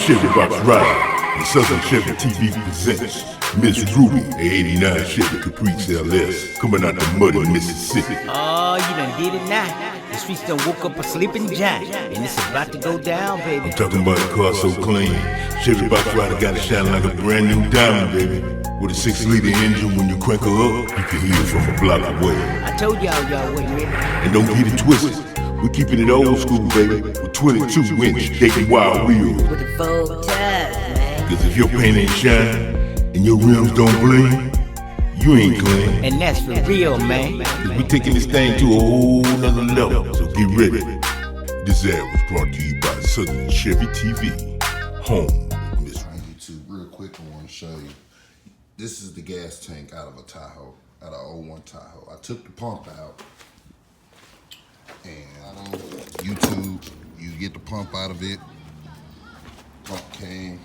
Chevy Box Ride, the Southern Chevy TV presents Miss Ruby, a 89 Chevy Caprice LS, coming out the muddy Mississippi. Oh, you done did it now. The streets done woke up a sleeping giant, and it's about to go down, baby. I'm talking about a car so clean. Chevy Box Rider got it shining like a brand new diamond, baby. With a 6-liter engine, when you crank her up, you can hear it from a block away. I told y'all wasn't ready. And don't get it twisted, we're keeping it old school, baby, with 22-inch Dayton Wild wheels. With the full tires, man. Cause if your paint ain't shine and your rims don't bling, you ain't clean. And that's for real, man. Cause we taking this thing to a whole nother level, so get ready. This ad was brought to you by Southern Chevy TV, home of Miss On YouTube, real quick, I want to show you. This is the gas tank out of a Tahoe, out of 01 Tahoe. I took the pump out, and on YouTube, you get the pump out of it. Pump came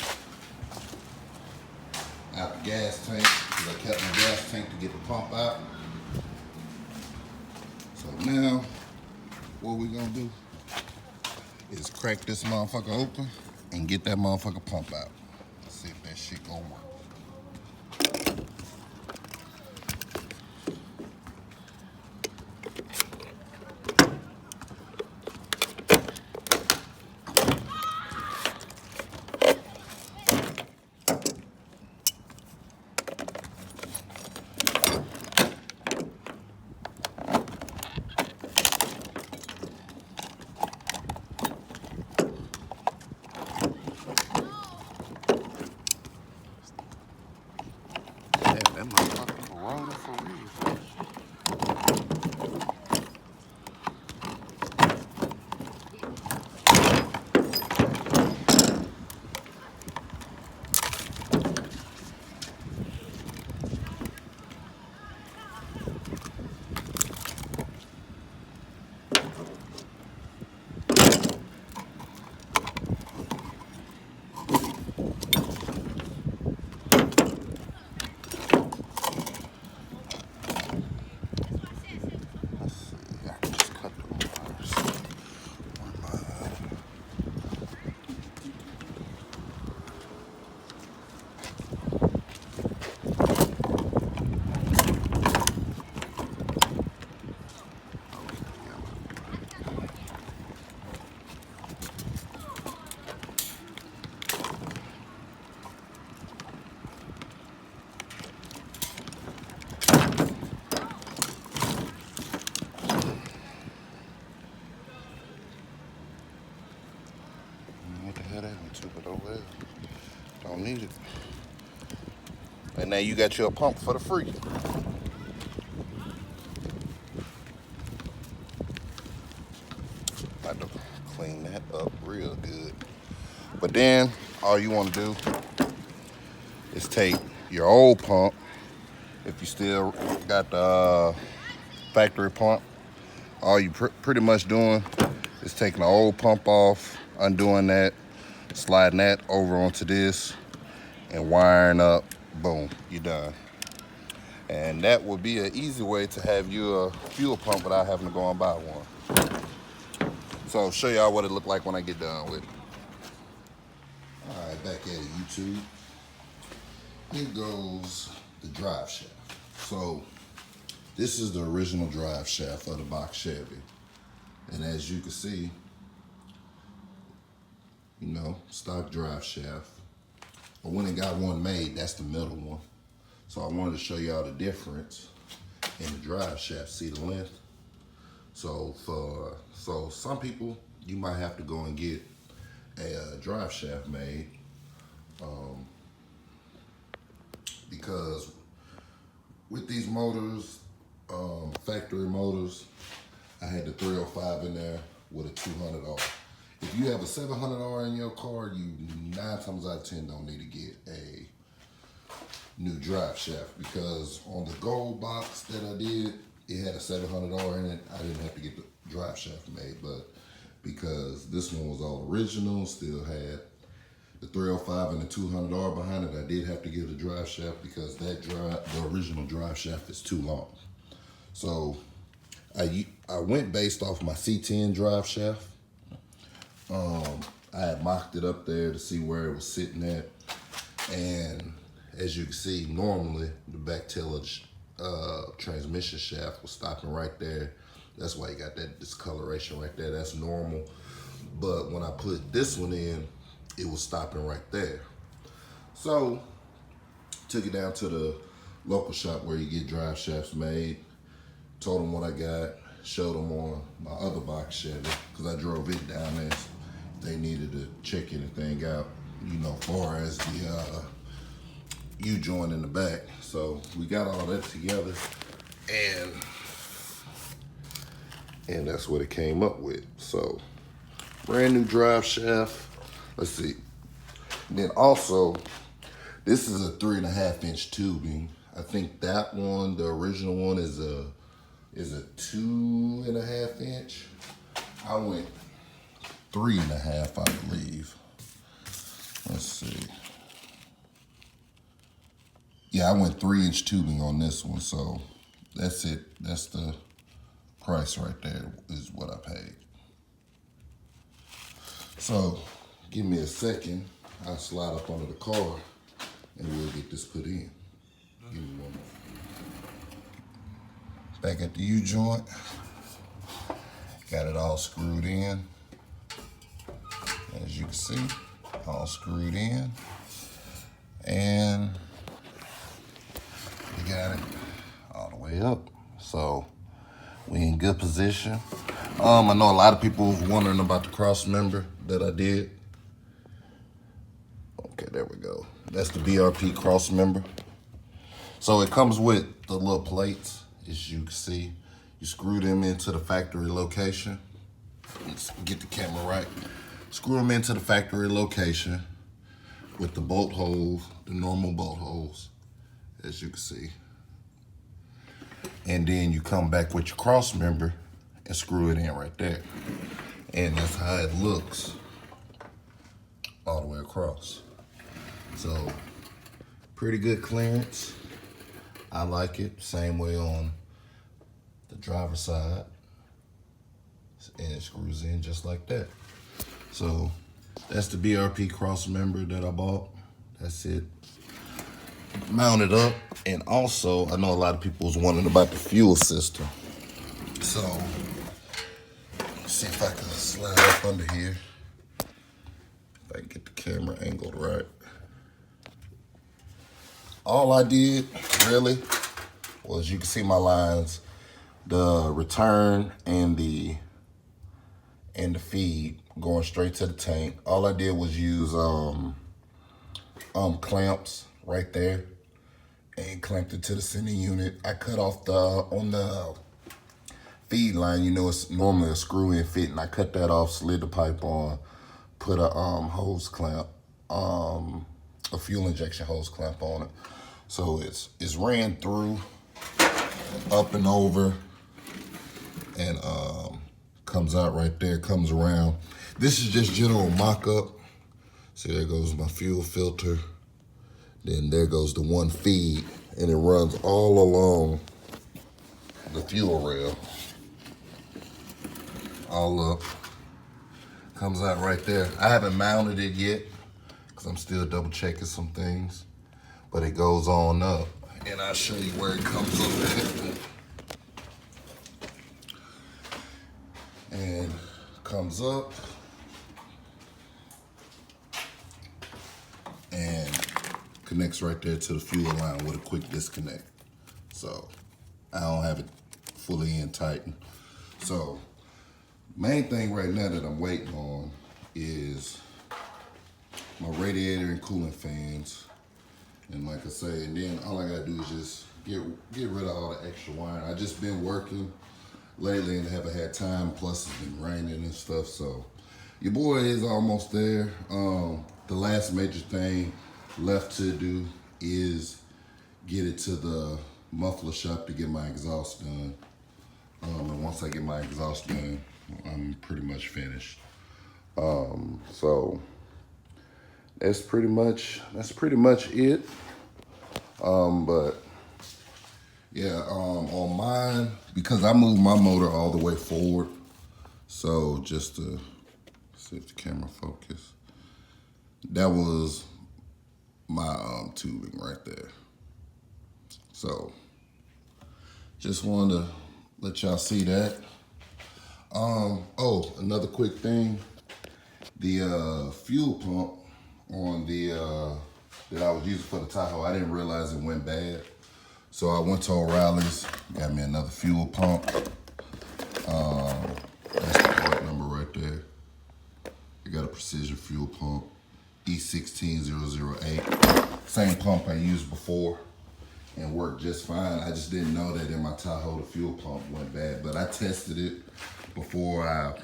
out the gas tank, because I kept my gas tank to get the pump out. So now, what we're gonna do is crack this motherfucker open and get that motherfucker pump out. Let's see if that shit gonna work. That motherfucker rolling for real. What the hell that went to, but oh well. Don't need it. And now you got your pump for the free. About to clean that up real good. But then all you want to do is take your old pump, if you still got the factory pump. All you pretty much doing is taking the old pump off, undoing that, sliding that over onto this, and wiring up. Boom, you're done. And that would be an easy way to have you a fuel pump without having to go and buy one. So I'll show y'all what it looked like when I get done with it. All right, back at it, YouTube. Here goes the drive shaft. So this is the original drive shaft of the Box Chevy. And as you can see, you know, stock drive shaft. I went and got one made, that's the middle one. So I wanted to show y'all the difference in the drive shaft. See the length? So some people, you might have to go and get a drive shaft made because with these motors, factory motors, I had the 305 in there with a 200R. If you have a 700R in your car, you 9 times out of 10 don't need to get a new drive shaft, because on the gold box that I did, it had a 700R in it. I didn't have to get the drive shaft made, but because this one was all original, still had the 305 and the 200R behind it, I did have to get a drive shaft because the original drive shaft is too long. So I went based off my C10 drive shaft. I had mocked it up there to see where it was sitting at. And as you can see, normally the back tail of the transmission shaft was stopping right there. That's why you got that discoloration right there. That's normal. But when I put this one in, it was stopping right there. So, took it down to the local shop where you get drive shafts made. Told them what I got. Showed them on my other box Chevy, because I drove it down there. They needed to check anything out, you know, far as the U-joint in the back. So we got all that together, and that's what it came up with. So brand new drive shaft. Let's see. Then also, this is a 3.5-inch tubing. I think that one, the original one, is a 2.5 inch. I went 3.5, I believe. Let's see. Yeah, I went 3-inch tubing on this one, so that's it. That's the price right there, is what I paid. So, give me a second. I'll slide up under the car and we'll get this put in. Give me one more. Back at the U-joint. Got it all screwed in. As you can see, all screwed in. And we got it all the way up. So we in good position. I know a lot of people was wondering about the cross member that I did. Okay, there we go. That's the BRP cross member. So it comes with the little plates, as you can see. You screw them into the factory location. Let's get the camera right. Screw them into the factory location with the bolt holes, the normal bolt holes, as you can see. And then you come back with your cross member and screw it in right there. And that's how it looks all the way across. So, pretty good clearance. I like it. Same way on the driver's side. And it screws in just like that. So, that's the BRP cross member that I bought. That's it. Mounted up. And also, I know a lot of people was wondering about the fuel system. So, let's see if I can slide up under here. If I can get the camera angled right. All I did, really, was you can see my lines, the return and the feed going straight to the tank. All I did was use clamps right there and clamped it to the center unit. I cut off on the feed line, you know, it's normally a screw-in fit, and I cut that off, slid the pipe on, put a hose clamp, a fuel injection hose clamp on it. So it's ran through, up and over, and comes out right there, comes around. This is just general mock-up. See, there goes my fuel filter. Then there goes the one feed, and it runs all along the fuel rail. All up. Comes out right there. I haven't mounted it yet, because I'm still double checking some things. But it goes on up, and I'll show you where it comes up at. And comes up, and connects right there to the fuel line with a quick disconnect. So I don't have it fully in tightened. So main thing right now that I'm waiting on is my radiator and cooling fans. And like I say, and then all I gotta do is just get rid of all the extra wiring. I just been working lately and haven't had time, plus it's been raining and stuff, so your boy is almost there. The last major thing left to do is get it to the muffler shop to get my exhaust done. And once I get my exhaust done, I'm pretty much finished. So that's pretty much it. But yeah, on mine, because I moved my motor all the way forward, so just to see See if the camera focus. That was my tubing right there. So just wanted to let y'all see that. Oh, another quick thing. The fuel pump on the that I was using for the Tahoe, I didn't realize it went bad. So I went to O'Reilly's, got me another fuel pump. That's the part number right there. I got a precision fuel pump, E16008. Same pump I used before and worked just fine. I just didn't know that in my Tahoe the fuel pump went bad, but I tested it before I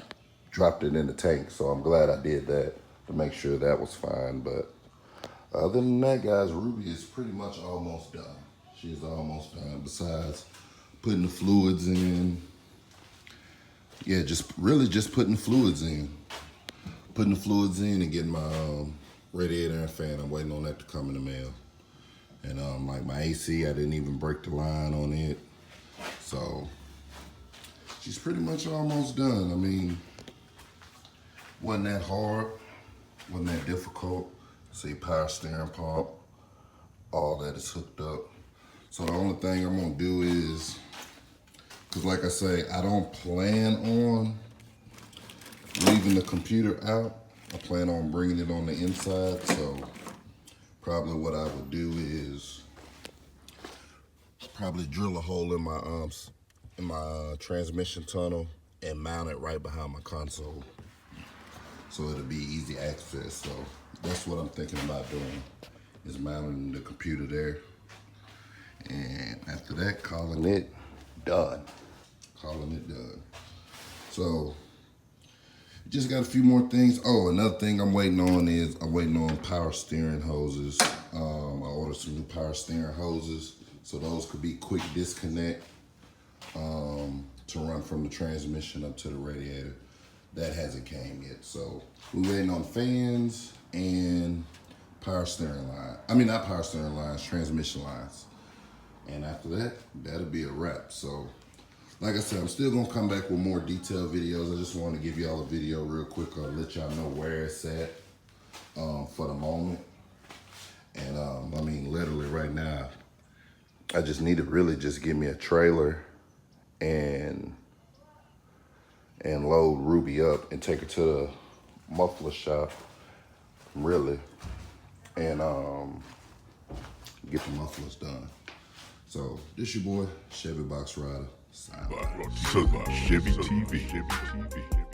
dropped it in the tank, so I'm glad I did that to make sure that was fine. But other than that, guys, Ruby is pretty much almost done. She's almost done, besides putting the fluids in. Yeah, just putting fluids in. Putting the fluids in and getting my radiator and fan. I'm waiting on that to come in the mail. And like my AC, I didn't even break the line on it. So she's pretty much almost done. I mean, wasn't that hard, wasn't that difficult. See, power steering pump, all that is hooked up. So the only thing I'm gonna do is, cause like I say, I don't plan on leaving the computer out. I plan on bringing it on the inside. So probably what I would do is probably drill a hole in my transmission tunnel and mount it right behind my console, so it'll be easy access. So that's what I'm thinking about doing, is mounting the computer there. And after that, calling it done. Calling it done. So just got a few more things. Oh, another thing I'm waiting on is power steering hoses. I ordered some new power steering hoses, so those could be quick disconnect to run from the transmission up to the radiator. That hasn't came yet, so we're waiting on fans and power steering line. I mean, not power steering lines, transmission lines. And after that, that'll be a wrap. So like I said, I'm still gonna come back with more detailed videos. I just want to give y'all a video real quick. I'll let y'all know where it's at for the moment. And I mean, literally right now, I just need to really just give me a trailer and load Ruby up and take her to the muffler shop, really, and get the mufflers done. So this your boy, Chevy Box Rider. Signing out. Chevy TV.